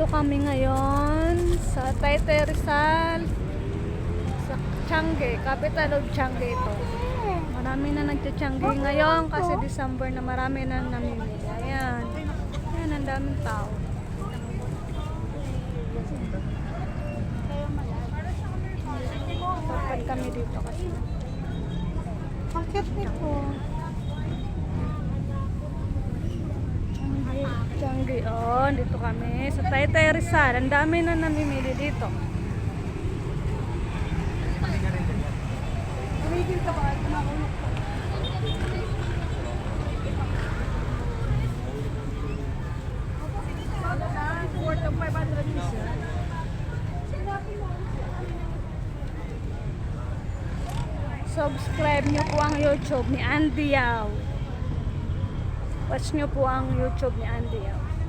Nandito kami ngayon sa Taytay Rizal, sa Tiangge, capital of Tiangge ito. Marami na nagtiangge ngayon kasi December na, marami na namimili. Ayan. Ayan, ang daming tao. Papad kami dito kasi. Ang cute nito. Tiangge, oh, dito kami sa Taytay Rizal. Ang dami na namimili dito. Tumigil ka ba? Tumakulog ka. Worth of 500 isa. Subscribe nyo po ang YouTube ni Andy Yao. Watch nyo po ang YouTube ni Andy Yao.